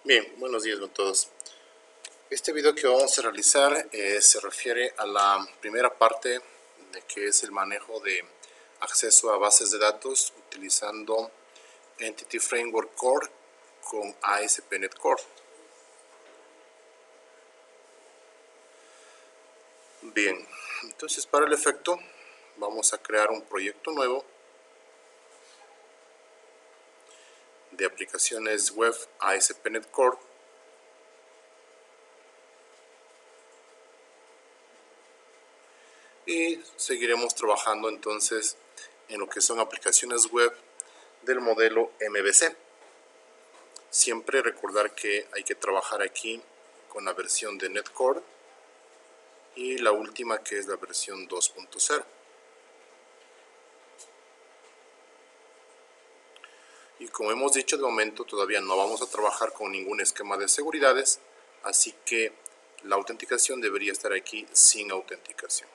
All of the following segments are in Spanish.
Bien, buenos días a todos. Este video que vamos a realizar se refiere a la primera parte de que es el manejo de acceso a bases de datos utilizando Entity Framework Core con ASP.NET Core. Bien, entonces para el efecto vamos a crear un proyecto nuevo de aplicaciones web ASP.NET Core. Y seguiremos trabajando entonces en lo que son aplicaciones web del modelo MVC. Siempre recordar que hay que trabajar aquí con la versión de .NET Core y la última, que es la versión 2.0. Y como hemos dicho, de momento todavía no vamos a trabajar con ningún esquema de seguridades, así que la autenticación debería estar aquí sin autenticación.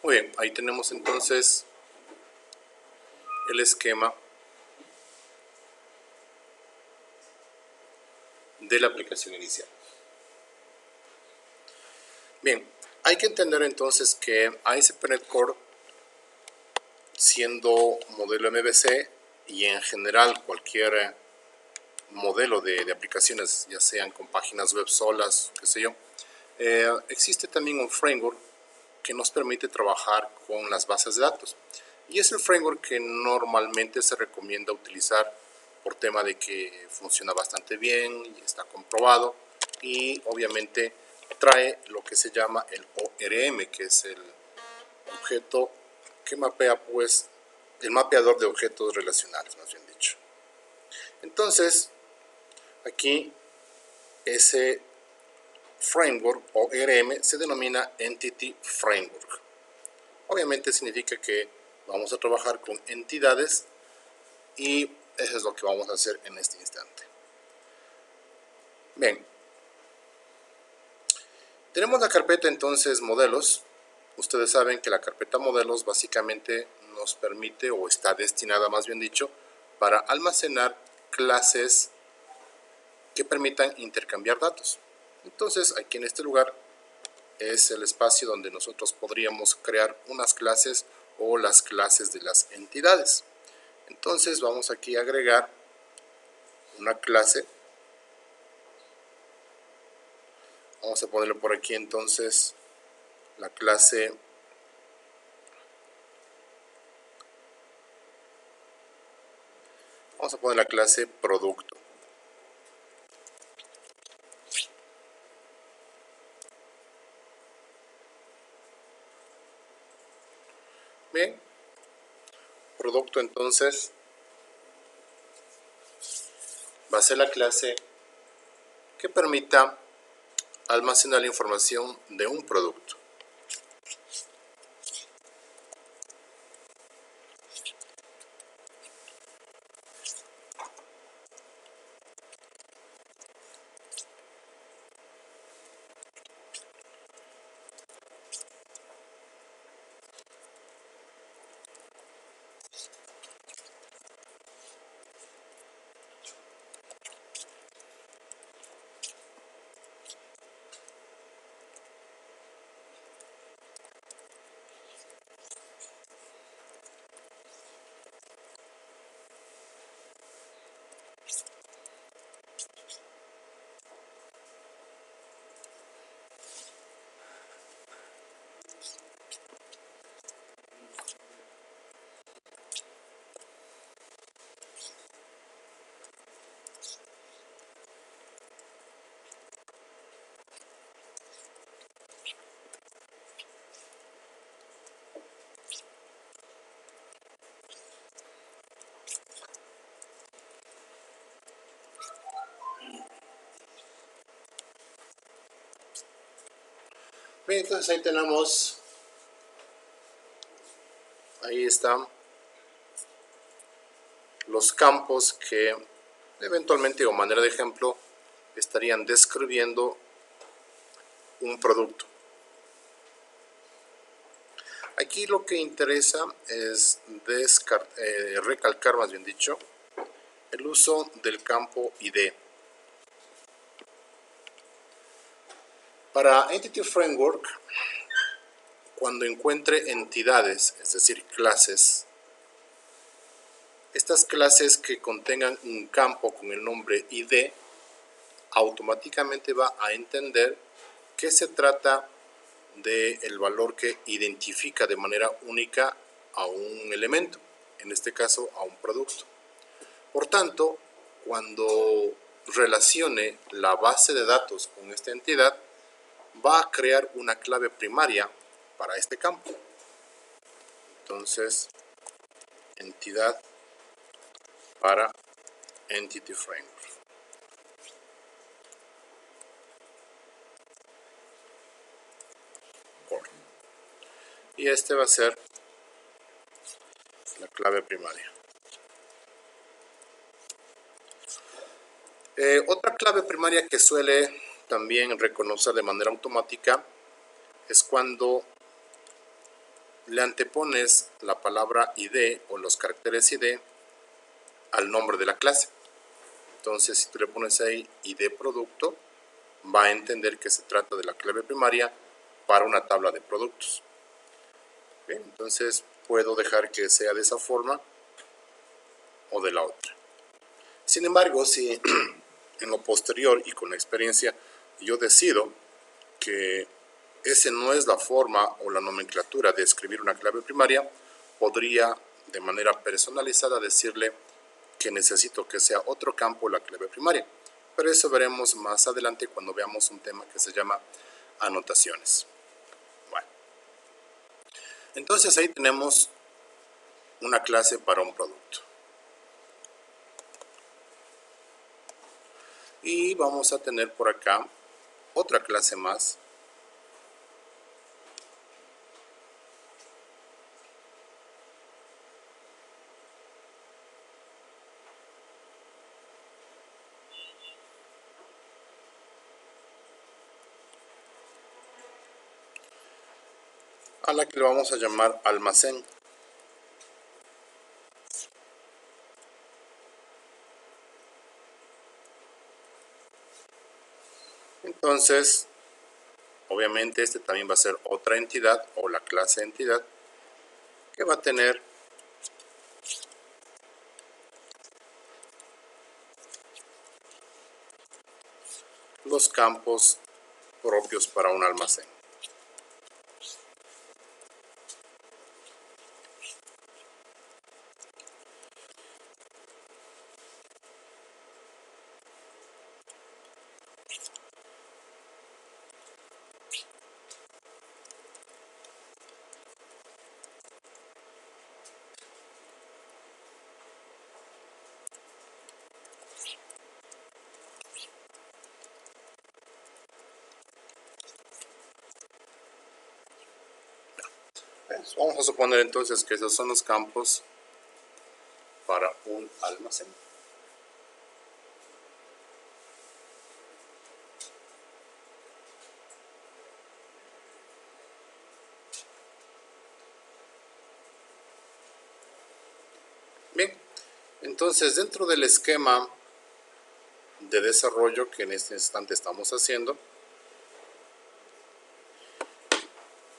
Muy bien, ahí tenemos entonces el esquema de la aplicación inicial. Bien, hay que entender entonces que ASP.NET Core, siendo modelo MVC y en general cualquier modelo de aplicaciones, ya sean con páginas web solas, qué sé yo, existe también un framework que nos permite trabajar con las bases de datos. Y es el framework que normalmente se recomienda utilizar por tema de que funciona bastante bien y está comprobado, y obviamente trae lo que se llama el ORM, que es el objeto que mapea, pues, el mapeador de objetos relacionales, más bien dicho. Entonces, aquí ese framework ORM se denomina Entity Framework. Obviamente significa que vamos a trabajar con entidades y eso es lo que vamos a hacer en este instante. Bien, tenemos la carpeta entonces modelos. Ustedes saben que la carpeta modelos básicamente nos permite, o está destinada más bien dicho, para almacenar clases que permitan intercambiar datos. Entonces aquí en este lugar es el espacio donde nosotros podríamos crear unas clases o las clases de las entidades. Entonces vamos aquí a agregar una clase. Vamos a ponerle por aquí entonces la clase producto. Bien, producto entonces va a ser la clase que permita almacenar la información de un producto. Bien, entonces ahí tenemos, ahí están los campos que eventualmente, o manera de ejemplo, estarían describiendo un producto. Aquí lo que interesa es recalcar, más bien dicho, el uso del campo ID. Para Entity Framework, cuando encuentre entidades, es decir, clases, estas clases que contengan un campo con el nombre ID, automáticamente va a entender que se trata del valor que identifica de manera única a un elemento, en este caso a un producto. Por tanto, cuando relacione la base de datos con esta entidad, va a crear una clave primaria para este campo. Entonces, entidad para Entity Framework. Y este va a ser la clave primaria. Otra clave primaria que suele también reconocer de manera automática es cuando le antepones la palabra ID o los caracteres ID al nombre de la clase. Entonces, si tú le pones ahí ID producto, va a entender que se trata de la clave primaria para una tabla de productos. Bien, entonces puedo dejar que sea de esa forma o de la otra. Sin embargo, si en lo posterior y con la experiencia yo decido que esa no es la forma o la nomenclatura de escribir una clave primaria, podría de manera personalizada decirle que necesito que sea otro campo la clave primaria. Pero eso veremos más adelante cuando veamos un tema que se llama anotaciones. Bueno, entonces ahí tenemos una clase para un producto. Y vamos a tener por acá otra clase más. A la que le vamos a llamar almacén. Entonces, obviamente este también va a ser otra entidad o la clase entidad que va a tener los campos propios para un almacén. Vamos a suponer entonces que esos son los campos para un almacén. Bien, entonces dentro del esquema de desarrollo que en este instante estamos haciendo,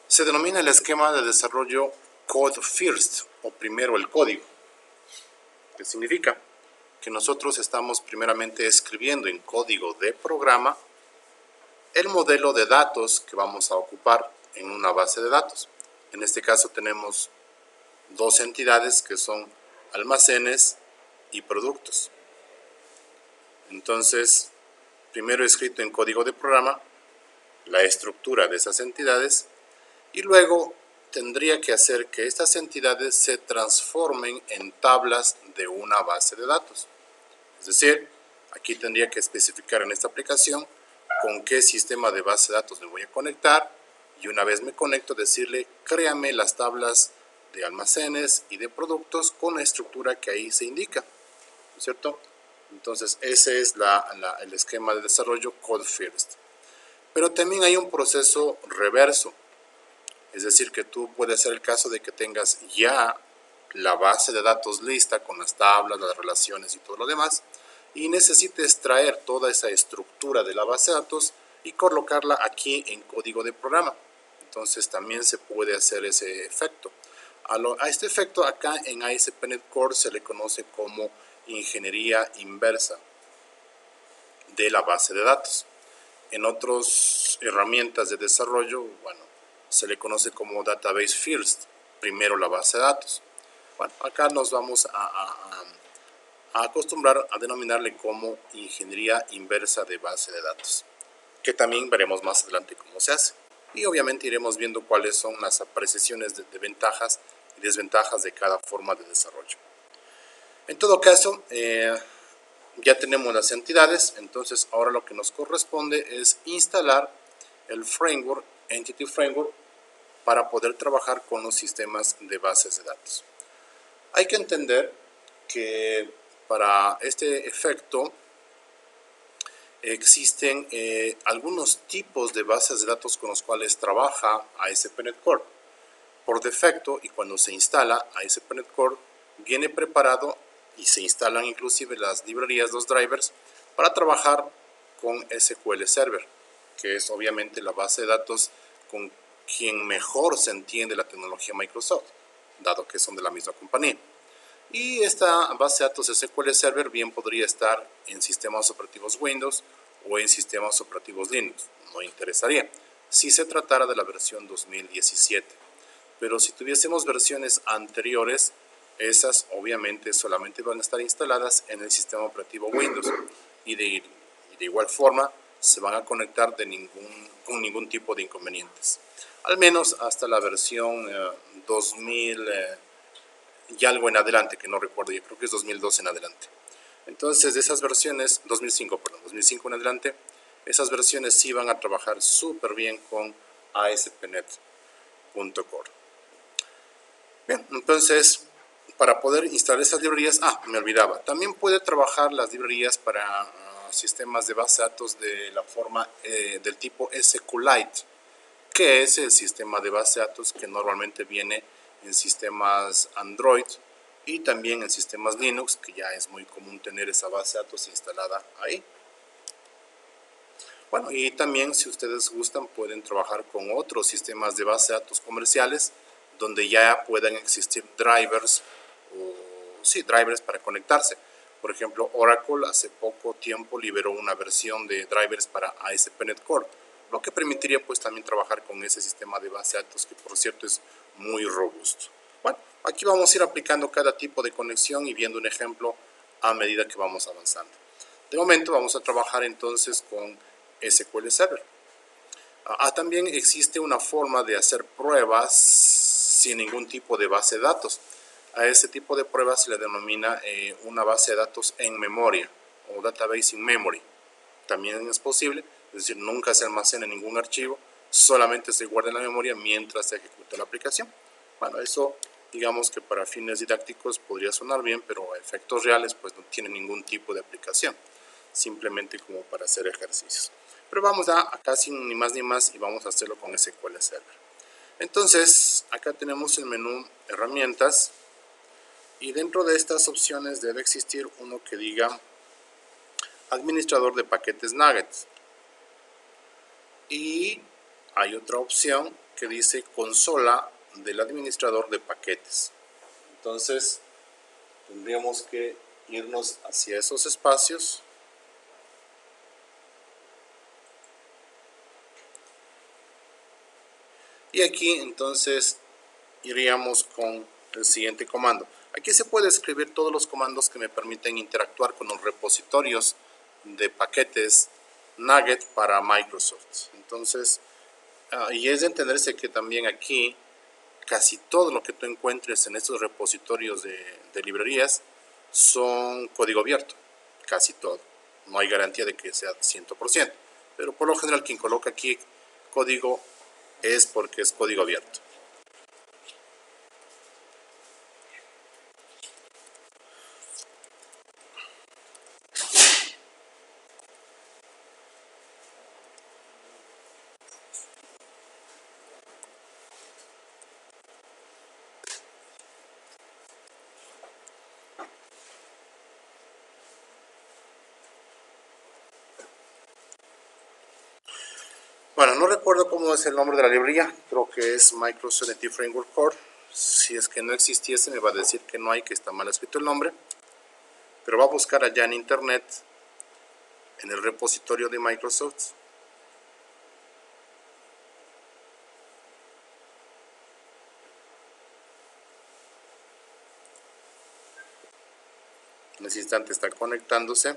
se denomina el esquema de desarrollo Code First, o primero el código. ¿Qué significa? Que nosotros estamos primeramente escribiendo en código de programa el modelo de datos que vamos a ocupar en una base de datos. En este caso tenemos dos entidades que son almacenes y productos. Entonces, primero he escrito en código de programa la estructura de esas entidades y luego tendría que hacer que estas entidades se transformen en tablas de una base de datos. Es decir, aquí tendría que especificar en esta aplicación con qué sistema de base de datos me voy a conectar y una vez me conecto decirle créame las tablas de almacenes y de productos con la estructura que ahí se indica, ¿cierto? Entonces ese es el esquema de desarrollo Code First. Pero también hay un proceso reverso. Es decir, que tú puedes ser el caso de que tengas ya la base de datos lista con las tablas, las relaciones y todo lo demás, y necesites traer toda esa estructura de la base de datos y colocarla aquí en código de programa. Entonces también se puede hacer ese efecto. A este efecto acá en ASP.NET Core se le conoce como ingeniería inversa de la base de datos. En otras herramientas de desarrollo, bueno, se le conoce como Database First, primero la base de datos. Bueno, acá nos vamos a acostumbrar a denominarle como ingeniería inversa de base de datos, que también veremos más adelante cómo se hace. Y obviamente iremos viendo cuáles son las apreciaciones de ventajas y desventajas de cada forma de desarrollo. En todo caso, ya tenemos las entidades, entonces ahora lo que nos corresponde es instalar el framework, Entity Framework, para poder trabajar con los sistemas de bases de datos. Hay que entender que para este efecto existen algunos tipos de bases de datos con los cuales trabaja ASP.NET Core. Por defecto, y cuando se instala ASP.NET Core, viene preparado y se instalan inclusive las librerías, los drivers, para trabajar con SQL Server, que es obviamente la base de datos con quien mejor se entiende la tecnología Microsoft, dado que son de la misma compañía. Y esta base de datos SQL Server bien podría estar en sistemas operativos Windows o en sistemas operativos Linux, no interesaría, si se tratara de la versión 2017. Pero si tuviésemos versiones anteriores, esas obviamente solamente van a estar instaladas en el sistema operativo Windows y de igual forma se van a conectar con ningún tipo de inconvenientes. Al menos hasta la versión 2000 y algo en adelante, que no recuerdo, yo creo que es 2012 en adelante. Entonces de esas versiones, 2005 en adelante, esas versiones sí van a trabajar súper bien con ASP.NET.Core. Bien, entonces, para poder instalar esas librerías, me olvidaba, también puede trabajar las librerías para sistemas de base de datos de la forma del tipo SQLite, que es el sistema de base de datos que normalmente viene en sistemas Android y también en sistemas Linux, que ya es muy común tener esa base de datos instalada ahí. Bueno, y también si ustedes gustan pueden trabajar con otros sistemas de base de datos comerciales donde ya puedan existir drivers drivers para conectarse. Por ejemplo, Oracle hace poco tiempo liberó una versión de drivers para ASP.NET Core, lo que permitiría pues también trabajar con ese sistema de base de datos que por cierto es muy robusto. Bueno, aquí vamos a ir aplicando cada tipo de conexión y viendo un ejemplo a medida que vamos avanzando. De momento vamos a trabajar entonces con SQL Server. También existe una forma de hacer pruebas sin ningún tipo de base de datos. A ese tipo de pruebas se le denomina una base de datos en memoria o database in memory. También es posible, es decir, nunca se almacena ningún archivo, solamente se guarda en la memoria mientras se ejecuta la aplicación. Bueno, eso digamos que para fines didácticos podría sonar bien, pero a efectos reales pues no tiene ningún tipo de aplicación, simplemente como para hacer ejercicios. Pero vamos acá sin ni más ni más y vamos a hacerlo con SQL Server. Entonces, acá tenemos el menú herramientas y dentro de estas opciones debe existir uno que diga administrador de paquetes nuggets. Y hay otra opción que dice consola del administrador de paquetes. Entonces, tendríamos que irnos hacia esos espacios. Y aquí entonces iríamos con el siguiente comando. Aquí se puede escribir todos los comandos que me permiten interactuar con los repositorios de paquetes Nugget para Microsoft. Entonces, y es de entenderse que también aquí casi todo lo que tú encuentres en estos repositorios de librerías son código abierto, casi todo. No hay garantía de que sea 100%, pero por lo general quien coloca aquí código es porque es código abierto. Bueno, no recuerdo cómo es el nombre de la librería, creo que es Microsoft Native Framework Core. Si es que no existiese me va a decir que no hay, que está mal escrito el nombre, pero va a buscar allá en internet, en el repositorio de Microsoft. En ese instante está conectándose.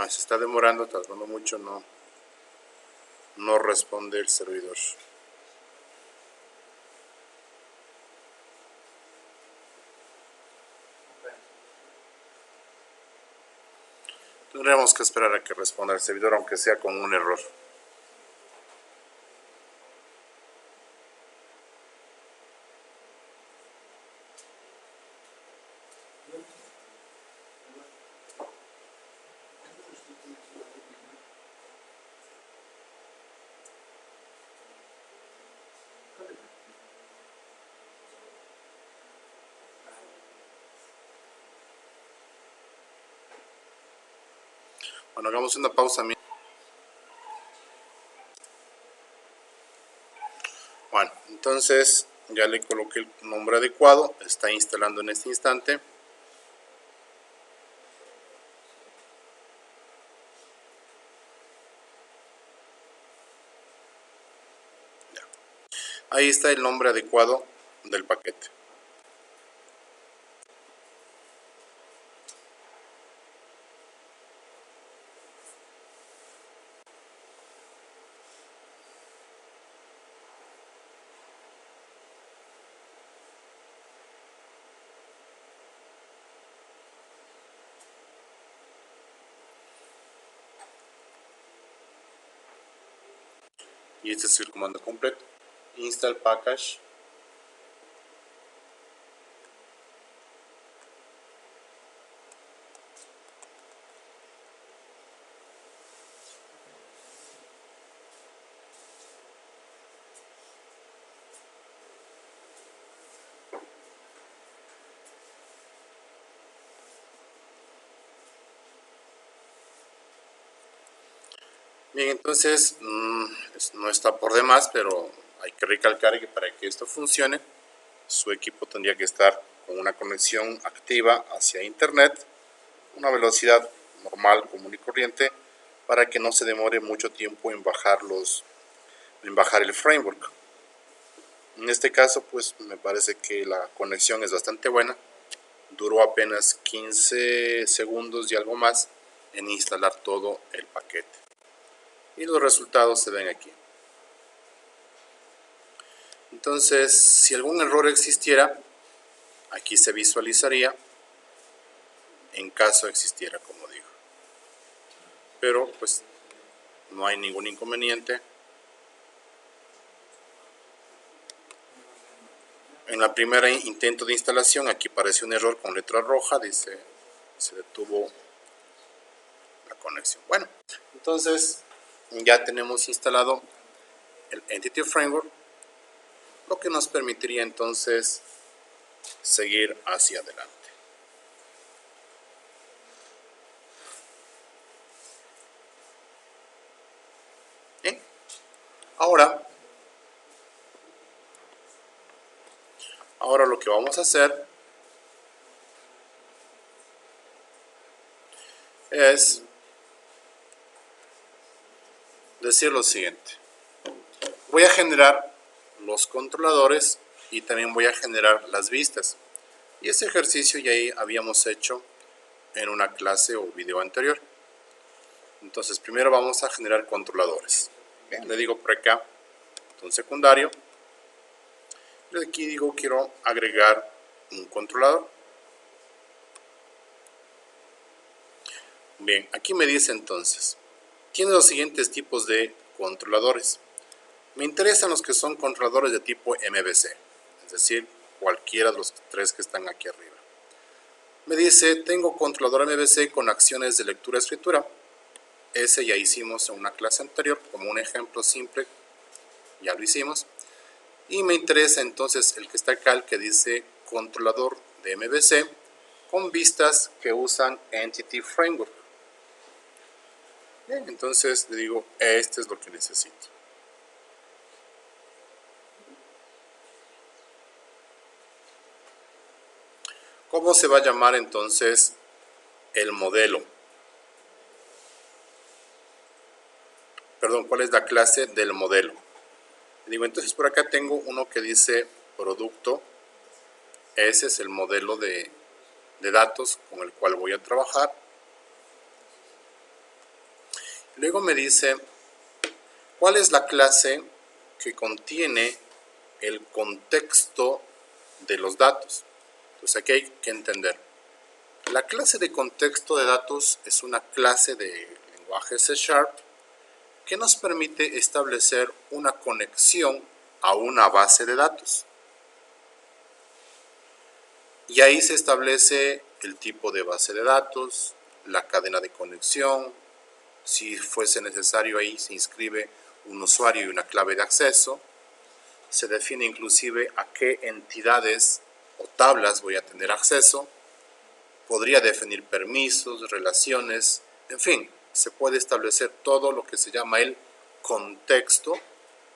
Se está demorando, tardando mucho, no responde el servidor. Tendremos que esperar a que responda el servidor, aunque sea con un error. Bueno, hagamos una pausa. Bueno, entonces ya le coloqué el nombre adecuado, está instalando en este instante. Ya. Ahí está el nombre adecuado del paquete. Y este es el comando completo: install package. Bien, entonces no está por demás, pero hay que recalcar que para que esto funcione, su equipo tendría que estar con una conexión activa hacia internet, una velocidad normal, común y corriente, para que no se demore mucho tiempo en bajar el framework. En este caso, pues me parece que la conexión es bastante buena. Duró apenas 15 segundos y algo más en instalar todo el paquete. Y los resultados se ven aquí. Entonces, si algún error existiera, aquí se visualizaría en caso existiera, como digo. Pero pues no hay ningún inconveniente. En la primera intento de instalación, aquí aparece un error con letra roja, dice se detuvo la conexión. Bueno, entonces ya tenemos instalado el Entity Framework, lo que nos permitiría entonces seguir hacia adelante. Bien, ahora lo que vamos a hacer es decir lo siguiente: voy a generar los controladores y también voy a generar las vistas. Y ese ejercicio ya habíamos hecho en una clase o video anterior. Entonces primero vamos a generar controladores. Bien, le digo por acá un secundario Y aquí digo quiero agregar un controlador. Bien, aquí me dice entonces, tiene los siguientes tipos de controladores. Me interesan los que son controladores de tipo MVC, es decir, cualquiera de los tres que están aquí arriba. Me dice, tengo controlador MVC con acciones de lectura-escritura. Ese ya hicimos en una clase anterior, como un ejemplo simple, ya lo hicimos. Y me interesa entonces el que está acá, el que dice controlador de MVC con vistas que usan Entity Framework. Bien, entonces le digo, este es lo que necesito. ¿Cómo se va a llamar entonces el modelo? Perdón, ¿cuál es la clase del modelo? Le digo, entonces por acá tengo uno que dice producto. Ese es el modelo de datos con el cual voy a trabajar. Luego me dice, ¿cuál es la clase que contiene el contexto de los datos? Entonces aquí hay que entender. La clase de contexto de datos es una clase de lenguaje C# que nos permite establecer una conexión a una base de datos. Y ahí se establece el tipo de base de datos, la cadena de conexión, si fuese necesario ahí se inscribe un usuario y una clave de acceso, se define inclusive a qué entidades o tablas voy a tener acceso, podría definir permisos, relaciones, en fin, se puede establecer todo lo que se llama el contexto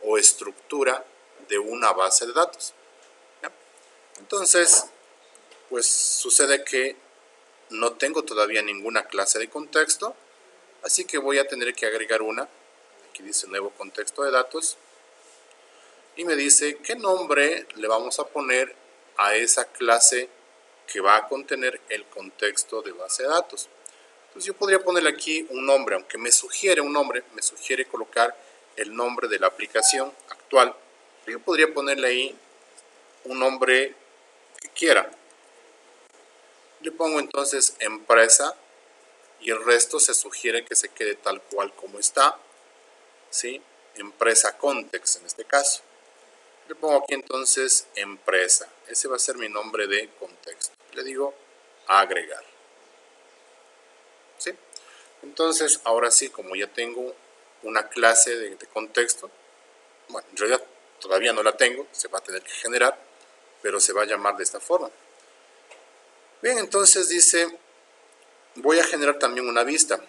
o estructura de una base de datos. ¿Ya? Entonces, pues sucede que no tengo todavía ninguna clase de contexto, así que voy a tener que agregar una. Aquí dice nuevo contexto de datos y me dice qué nombre le vamos a poner a esa clase que va a contener el contexto de base de datos. Entonces yo podría ponerle aquí un nombre, aunque me sugiere un nombre, me sugiere colocar el nombre de la aplicación actual. Yo podría ponerle ahí un nombre que quiera. Le pongo entonces empresa y el resto se sugiere que se quede tal cual como está, ¿sí? Empresa context en este caso. Le pongo aquí entonces empresa. Ese va a ser mi nombre de contexto. Le digo agregar. ¿Sí? Entonces, ahora sí, como ya tengo una clase de contexto, bueno, en realidad todavía no la tengo, se va a tener que generar, pero se va a llamar de esta forma. Bien, entonces dice, voy a generar también una vista.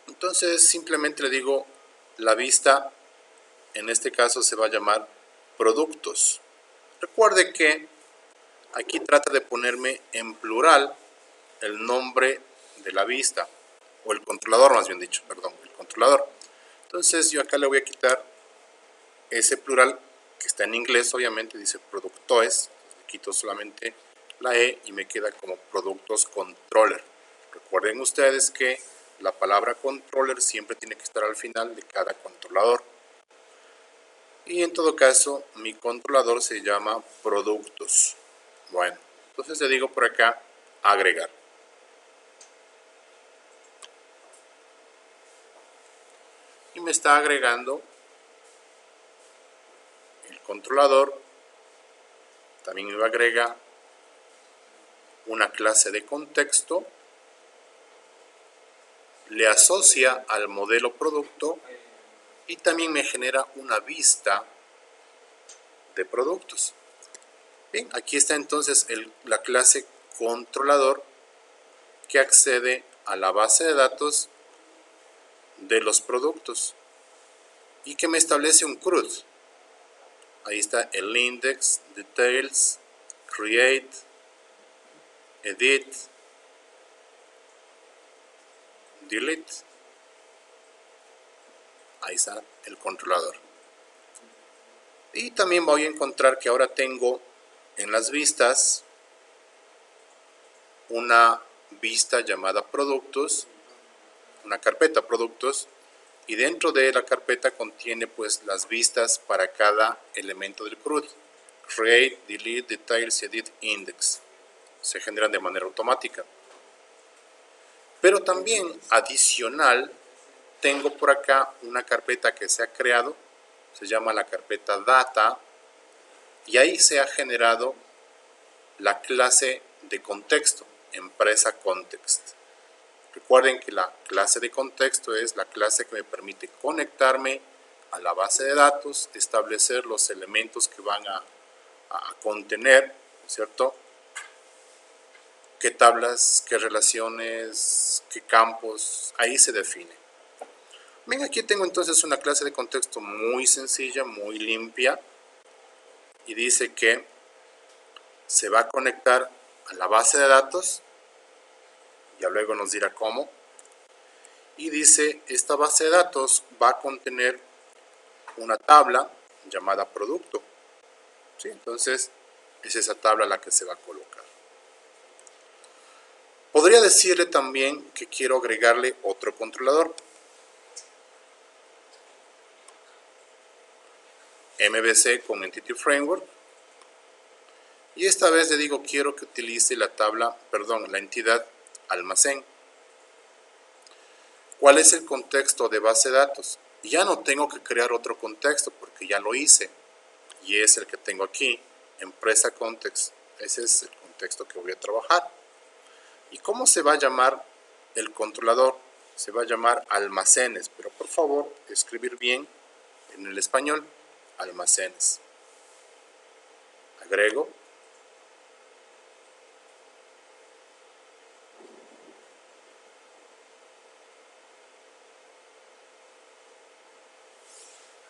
Entonces simplemente le digo, la vista en este caso se va a llamar productos. Recuerde que aquí trata de ponerme en plural el nombre de la vista, o el controlador más bien dicho, perdón, el controlador. Entonces yo acá le voy a quitar ese plural que está en inglés, obviamente dice productoes, le quito solamente la E y me queda como productos controller. Recuerden ustedes que la palabra controller siempre tiene que estar al final de cada controlador. Y en todo caso, mi controlador se llama productos. Bueno, entonces le digo por acá agregar. Y me está agregando el controlador. También me agrega una clase de contexto. Le asocia al modelo producto y también me genera una vista de productos. Bien, aquí está entonces la clase controlador que accede a la base de datos de los productos y que me establece un CRUD. Ahí está el index, details, create, edit, delete. Ahí está el controlador. Y también voy a encontrar que ahora tengo en las vistas una vista llamada productos, una carpeta productos, y dentro de la carpeta contiene pues las vistas para cada elemento del CRUD. Create, delete, details y edit index. Se generan de manera automática. Pero también adicional tengo por acá una carpeta que se ha creado, se llama la carpeta data, y ahí se ha generado la clase de contexto, empresa context. Recuerden que la clase de contexto es la clase que me permite conectarme a la base de datos, establecer los elementos que van a contener, ¿cierto? Qué tablas, qué relaciones, qué campos, ahí se define. Bien, aquí tengo entonces una clase de contexto muy sencilla, muy limpia, y dice que se va a conectar a la base de datos, ya luego nos dirá cómo, y dice esta base de datos va a contener una tabla llamada producto, ¿sí? Entonces es esa tabla la que se va a colocar. Podría decirle también que quiero agregarle otro controlador, MVC con Entity Framework, y esta vez le digo quiero que utilice la entidad almacén. ¿Cuál es el contexto de base de datos? Ya no tengo que crear otro contexto porque ya lo hice, y es el que tengo aquí, empresa context. Ese es el contexto que voy a trabajar. ¿Y cómo se va a llamar el controlador? Se va a llamar almacenes, pero por favor escribir bien en el español, almacenes. Agrego.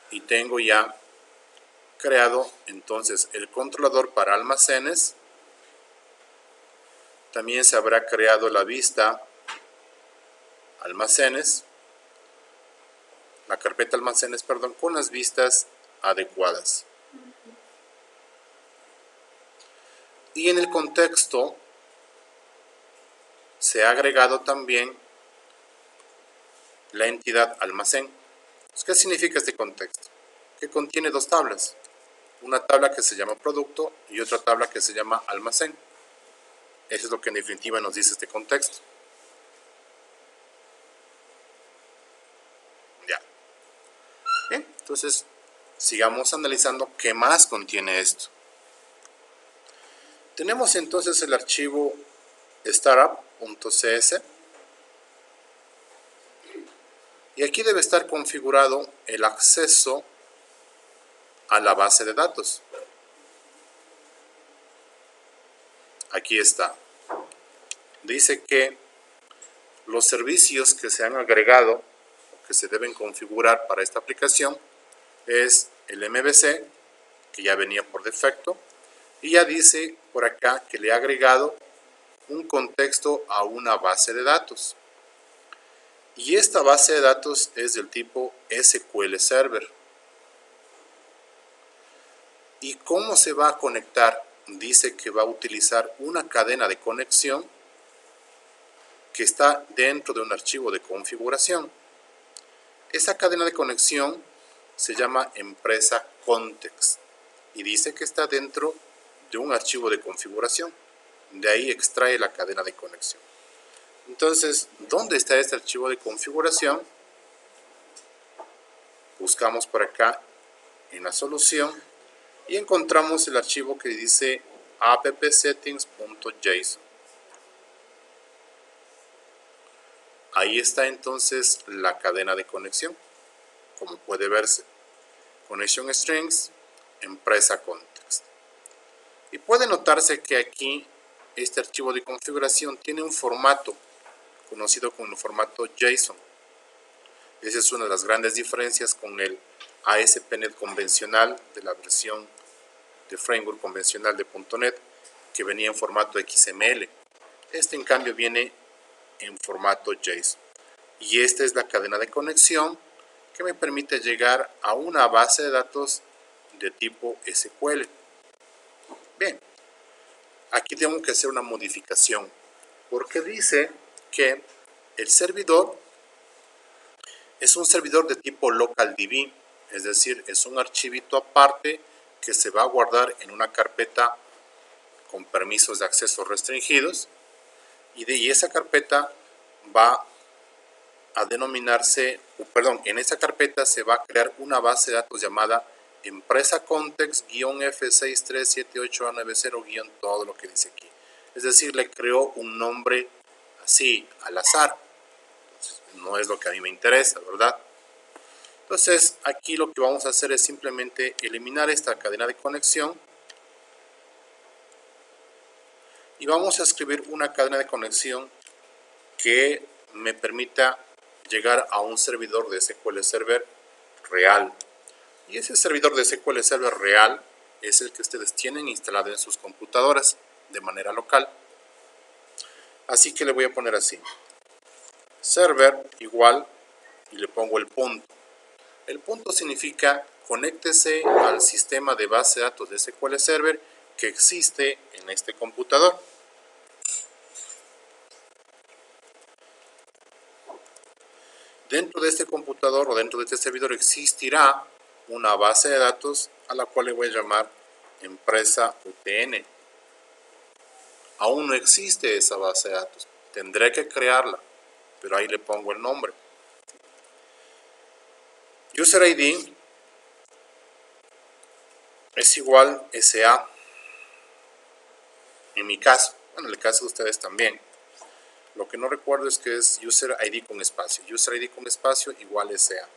Y tengo ya creado entonces el controlador para almacenes. También se habrá creado la vista almacenes, la carpeta almacenes, perdón, con las vistas adecuadas. Y en el contexto se ha agregado también la entidad almacén. ¿Qué significa este contexto? Que contiene dos tablas. Una tabla que se llama producto y otra tabla que se llama almacén. Eso es lo que en definitiva nos dice este contexto. Ya. Bien, entonces sigamos analizando qué más contiene esto. Tenemos entonces el archivo startup.cs y aquí debe estar configurado el acceso a la base de datos. Aquí está. Dice que los servicios que se han agregado o que se deben configurar para esta aplicación es el MVC, que ya venía por defecto, y ya dice por acá que le ha agregado un contexto a una base de datos. Y esta base de datos es del tipo SQL Server. ¿Y cómo se va a conectar? Dice que va a utilizar una cadena de conexión que está dentro de un archivo de configuración. Esa cadena de conexión se llama empresa context y dice que está dentro de un archivo de configuración. De ahí extrae la cadena de conexión. Entonces, ¿dónde está este archivo de configuración? Buscamos por acá en la solución y encontramos el archivo que dice appsettings.json. Ahí está entonces la cadena de conexión, como puede verse. Connection strings, empresa context. Y puede notarse que aquí este archivo de configuración tiene un formato conocido como el formato JSON. Esa es una de las grandes diferencias con el ASP.NET convencional de la versión de framework convencional de .NET que venía en formato XML. Este en cambio viene en formato JSON. Y esta es la cadena de conexión que me permite llegar a una base de datos de tipo SQL. Bien, aquí tengo que hacer una modificación porque dice que el servidor Es un servidor de tipo LocalDB, es decir, es un archivito aparte que se va a guardar en una carpeta con permisos de acceso restringidos y esa carpeta va a denominarse, perdón, en esa carpeta se va a crear una base de datos llamada empresa context-F6378890- todo lo que dice aquí. Es decir, le creó un nombre así, al azar. No es lo que a mí me interesa, ¿verdad? Entonces, aquí lo que vamos a hacer es simplemente eliminar esta cadena de conexión y vamos a escribir una cadena de conexión que me permita llegar a un servidor de SQL Server real. Y ese servidor de SQL Server real es el que ustedes tienen instalado en sus computadoras de manera local. Así que le voy a poner así: server igual, y le pongo el punto. El punto significa conéctese al sistema de base de datos de SQL Server que existe en este computador. Dentro de este computador o dentro de este servidor existirá una base de datos a la cual le voy a llamar empresa UTN. Aún no existe esa base de datos, tendré que crearla, pero ahí le pongo el nombre. User ID es igual SA, en mi caso, bueno, en el caso de ustedes también. Lo que no recuerdo es que es User ID con espacio. User ID con espacio igual SA.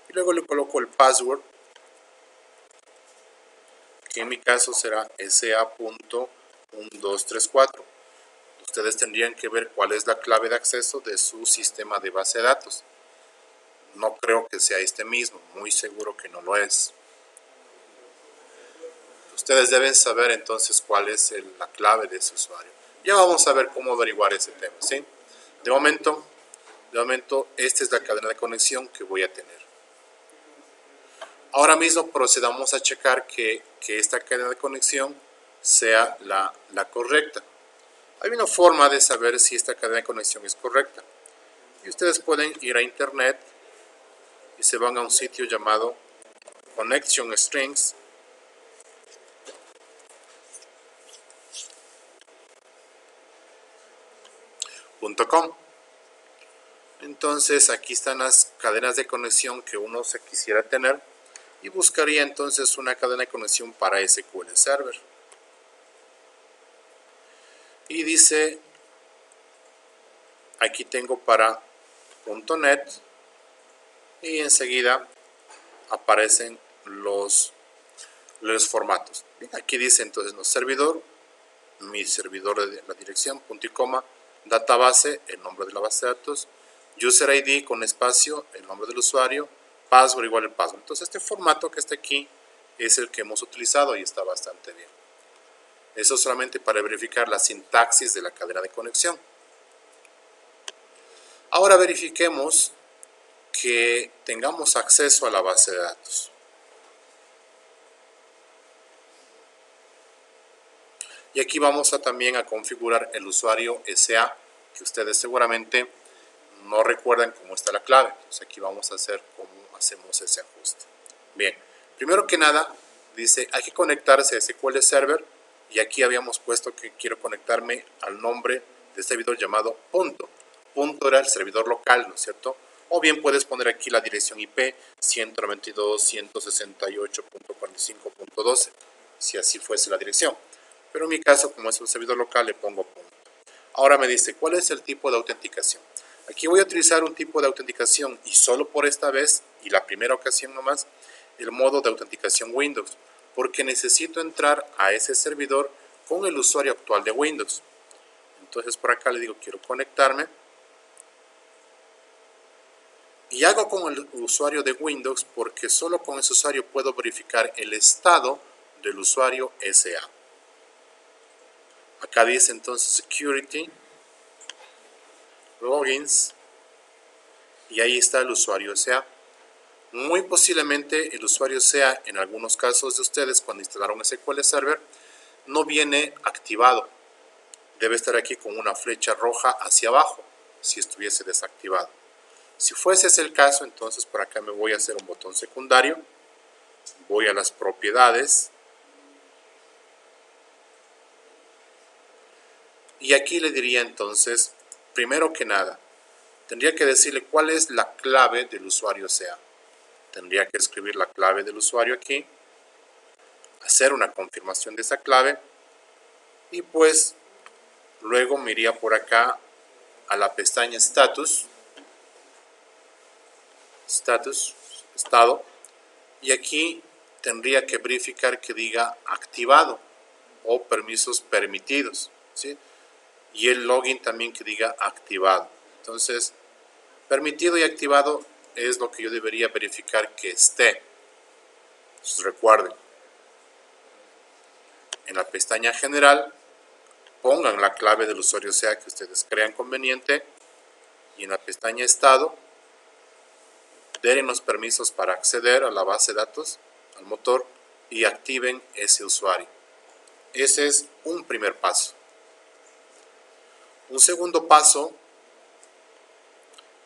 Y luego le coloco el password, que en mi caso será SA.1234. Ustedes tendrían que ver cuál es la clave de acceso de su sistema de base de datos. No creo que sea este mismo, muy seguro que no lo es. Ustedes deben saber entonces cuál es la clave de ese usuario. Ya vamos a ver cómo averiguar ese tema, ¿sí? De momento, esta es la cadena de conexión que voy a tener. Ahora mismo procedamos a checar que esta cadena de conexión sea la correcta. Hay una forma de saber si esta cadena de conexión es correcta. Y ustedes pueden ir a internet y se van a un sitio llamado connectionstrings.com. Entonces aquí están las cadenas de conexión que uno se quisiera tener y buscaría entonces una cadena de conexión para SQL Server. Y dice, aquí tengo para .NET y enseguida aparecen los formatos. Aquí dice entonces no servidor, mi servidor de la dirección, punto y coma, database, el nombre de la base de datos, user ID con espacio, el nombre del usuario, password igual el password. Entonces este formato que está aquí es el que hemos utilizado y está bastante bien. Eso solamente para verificar la sintaxis de la cadena de conexión. Ahora verifiquemos que tengamos acceso a la base de datos. Y aquí vamos también a configurar el usuario SA, que ustedes seguramente no recuerdan cómo está la clave. Entonces aquí vamos a hacer cómo hacemos ese ajuste. Bien, primero que nada, dice hay que conectarse a SQL Server y aquí habíamos puesto que quiero conectarme al nombre de servidor llamado punto. Punto era el servidor local, ¿no es cierto? O bien puedes poner aquí la dirección IP 192.168.45.12, si así fuese la dirección. Pero en mi caso, como es un servidor local, le pongo punto. Ahora me dice, ¿cuál es el tipo de autenticación? Aquí voy a utilizar un tipo de autenticación y solo por esta vez, y la primera ocasión nomás, el modo de autenticación Windows, porque necesito entrar a ese servidor con el usuario actual de Windows. Entonces por acá le digo, quiero conectarme. Y hago con el usuario de Windows porque solo con ese usuario puedo verificar el estado del usuario SA. Acá dice entonces Security, Logins, y ahí está el usuario SA. Muy posiblemente el usuario sea, en algunos casos de ustedes, cuando instalaron SQL Server, no viene activado. Debe estar aquí con una flecha roja hacia abajo, si estuviese desactivado. Si fuese ese el caso, entonces por acá me voy a hacer un botón secundario, voy a las propiedades y aquí le diría entonces, primero que nada, tendría que decirle cuál es la clave del usuario SEA. Tendría que escribir la clave del usuario aquí, hacer una confirmación de esa clave y pues luego me iría por acá a la pestaña Status, Estado, y aquí tendría que verificar que diga activado o permisos permitidos, ¿sí? Y el login también que diga activado. Entonces, permitido y activado es lo que yo debería verificar que esté. Entonces, recuerden, en la pestaña general, pongan la clave del usuario SEA que ustedes crean conveniente y en la pestaña estado, den los permisos para acceder a la base de datos, al motor y activen ese usuario. Ese es un primer paso. Un segundo paso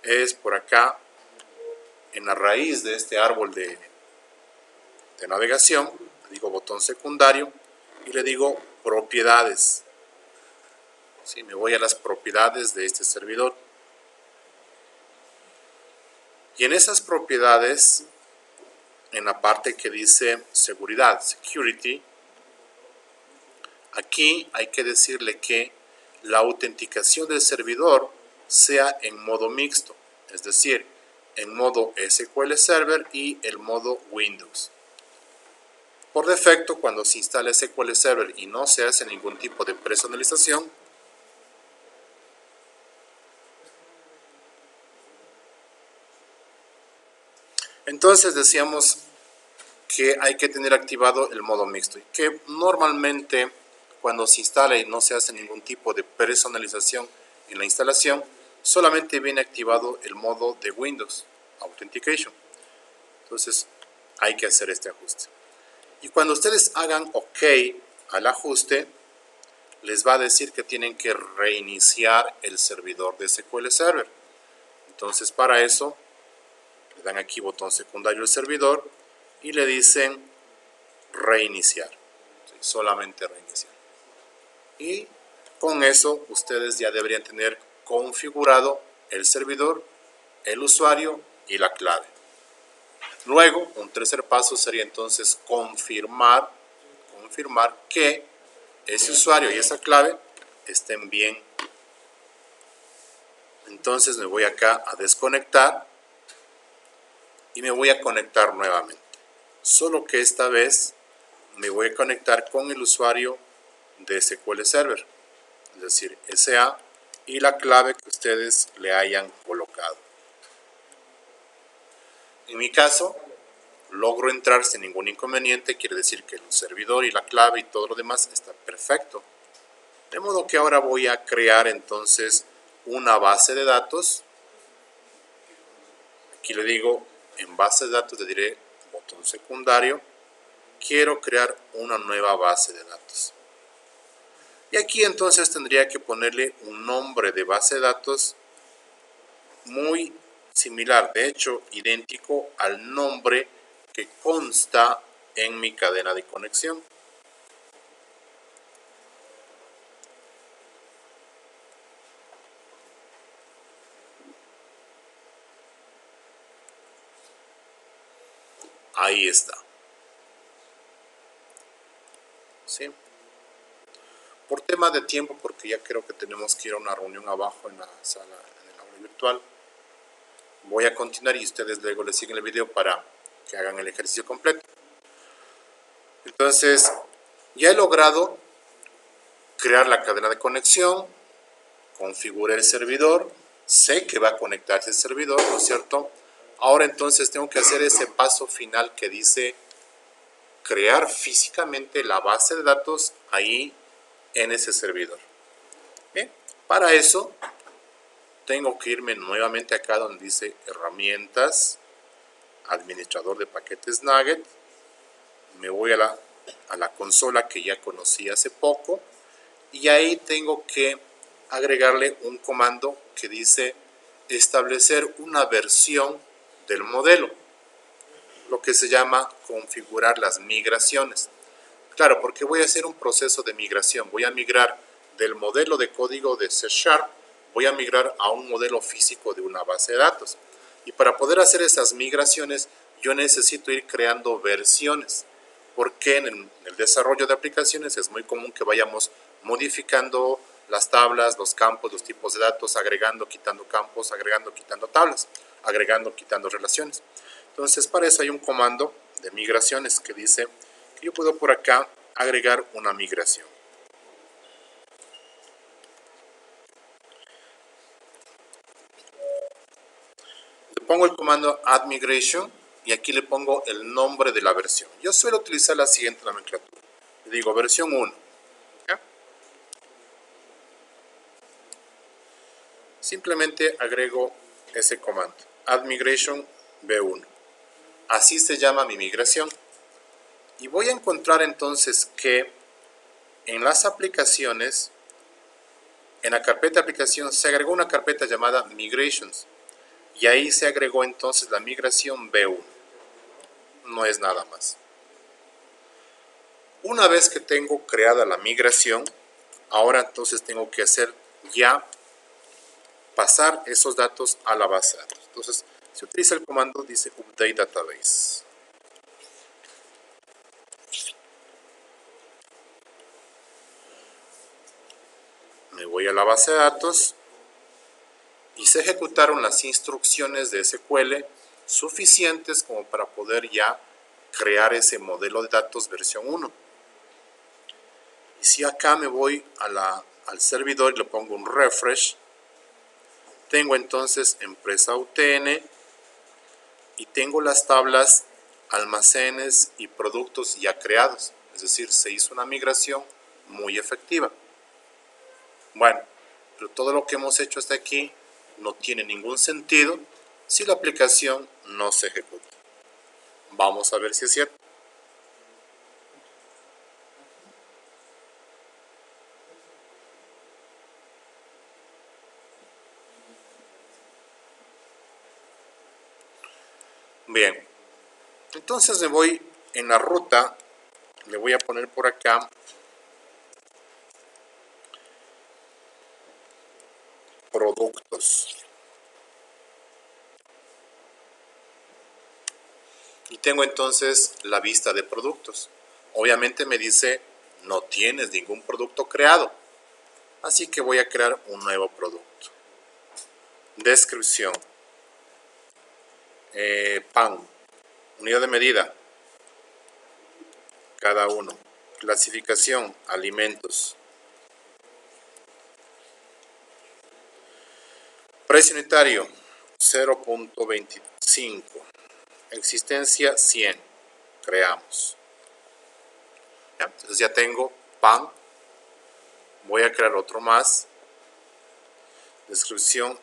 es por acá, en la raíz de este árbol de navegación, le digo botón secundario y le digo propiedades. ¿Sí? Me voy a las propiedades de este servidor. Y en esas propiedades, en la parte que dice seguridad, security, aquí hay que decirle que la autenticación del servidor sea en modo mixto, es decir, en modo SQL Server y el modo Windows. Por defecto, cuando se instala SQL Server y no se hace ningún tipo de personalización, entonces decíamos que hay que tener activado el modo mixto, y que normalmente cuando se instala y no se hace ningún tipo de personalización en la instalación, solamente viene activado el modo de Windows Authentication. Entonces hay que hacer este ajuste. Y cuando ustedes hagan OK al ajuste, les va a decir que tienen que reiniciar el servidor de SQL Server. Entonces para eso, le dan aquí botón secundario al servidor y le dicen reiniciar. ¿Sí? Solamente reiniciar. Y con eso ustedes ya deberían tener configurado el servidor, el usuario y la clave. Luego, un tercer paso sería entonces confirmar que ese usuario y esa clave estén bien. Entonces me voy acá a desconectar y me voy a conectar nuevamente. Solo que esta vez me voy a conectar con el usuario de SQL Server, es decir, SA y la clave que ustedes le hayan colocado. En mi caso, logro entrar sin ningún inconveniente, quiere decir que el servidor y la clave y todo lo demás está perfecto. De modo que ahora voy a crear entonces una base de datos. Aquí le digo, en base de datos le diré botón secundario, quiero crear una nueva base de datos. Y aquí entonces tendría que ponerle un nombre de base de datos muy similar, de hecho idéntico al nombre que consta en mi cadena de conexión. Ahí está. ¿Sí? Por tema de tiempo, porque ya creo que tenemos que ir a una reunión abajo en la sala, en el aula virtual, voy a continuar y ustedes luego les siguen el video para que hagan el ejercicio completo. Entonces, ya he logrado crear la cadena de conexión, configuré el servidor, sé que va a conectarse el servidor, ¿no es cierto? Ahora entonces tengo que hacer ese paso final que dice crear físicamente la base de datos ahí en ese servidor. Bien, para eso tengo que irme nuevamente acá donde dice herramientas, administrador de paquetes Nugget, me voy a la consola que ya conocí hace poco y ahí tengo que agregarle un comando que dice establecer una versión del modelo, lo que se llama configurar las migraciones. Claro, porque voy a hacer un proceso de migración, voy a migrar del modelo de código de C#, voy a migrar a un modelo físico de una base de datos. Y para poder hacer esas migraciones, yo necesito ir creando versiones, porque en el desarrollo de aplicaciones es muy común que vayamos modificando las tablas, los campos, los tipos de datos, agregando, quitando campos, agregando, quitando tablas, agregando, quitando relaciones. Entonces, para eso hay un comando de migraciones que dice que yo puedo por acá agregar una migración. Le pongo el comando add migration y aquí le pongo el nombre de la versión. Yo suelo utilizar la siguiente nomenclatura. Le digo versión 1. ¿Ya? Simplemente agrego ese comando, add migration v1. Así se llama mi migración. Y voy a encontrar entonces que en las aplicaciones, en la carpeta de aplicación, se agregó una carpeta llamada migrations. Y ahí se agregó entonces la migración v1. No es nada más. Una vez que tengo creada la migración, ahora entonces tengo que hacer ya pasar esos datos a la base de datos. Entonces, se utiliza el comando, dice update database. Me voy a la base de datos y se ejecutaron las instrucciones de SQL suficientes como para poder ya crear ese modelo de datos versión 1. Y si acá me voy al servidor y le pongo un refresh, tengo entonces empresa UTN y tengo las tablas almacenes y productos ya creados. Es decir, se hizo una migración muy efectiva. Bueno, pero todo lo que hemos hecho hasta aquí no tiene ningún sentido si la aplicación no se ejecuta. Vamos a ver si es cierto. Bien, entonces me voy en la ruta, le voy a poner por acá productos. Y tengo entonces la vista de productos. Obviamente me dice, no tienes ningún producto creado. Así que voy a crear un nuevo producto. Descripción. Pan. Unidad de medida. Cada uno. Clasificación. Alimentos. Precio unitario. 0.25. Existencia 100. Creamos. ¿Ya? Entonces ya tengo pan. Voy a crear otro más. Descripción,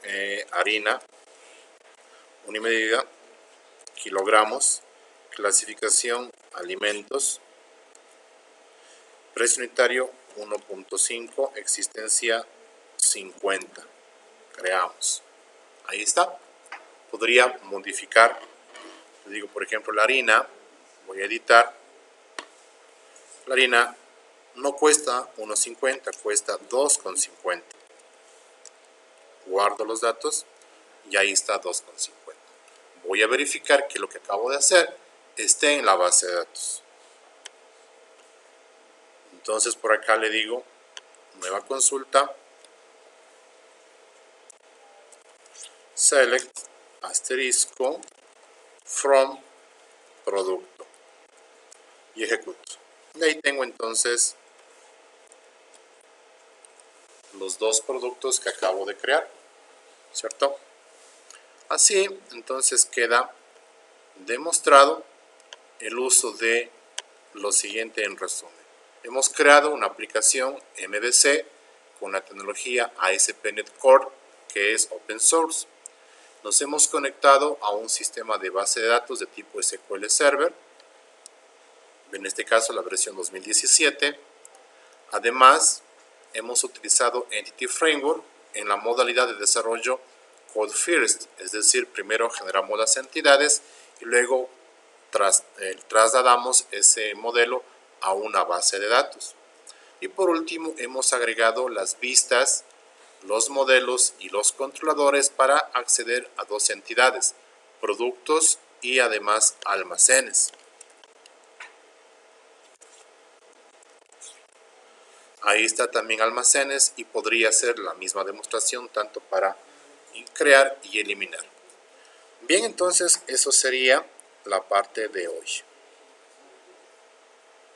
harina. Unidad de medida, kilogramos. Clasificación, alimentos. Precio unitario 1.5. Existencia 50. Creamos. Ahí está. Podría modificar. Le digo, por ejemplo, la harina. Voy a editar. La harina no cuesta 1.50, cuesta 2.50. Guardo los datos y ahí está 2.50. Voy a verificar que lo que acabo de hacer esté en la base de datos. Entonces por acá le digo nueva consulta, select asterisco from producto y ejecuto. Y ahí tengo entonces los dos productos que acabo de crear, ¿cierto? Así entonces queda demostrado el uso de lo siguiente en resumen. Hemos creado una aplicación MVC con la tecnología ASP.NET Core, que es open source. Nos hemos conectado a un sistema de base de datos de tipo SQL Server, en este caso la versión 2017. Además, hemos utilizado Entity Framework en la modalidad de desarrollo code first, es decir, primero generamos las entidades y luego trasladamos ese modelo a una base de datos. Y por último hemos agregado las vistas, los modelos y los controladores para acceder a dos entidades, productos y además almacenes. Ahí está también almacenes y podría ser la misma demostración tanto para crear y eliminar. Bien, entonces eso sería la parte de hoy.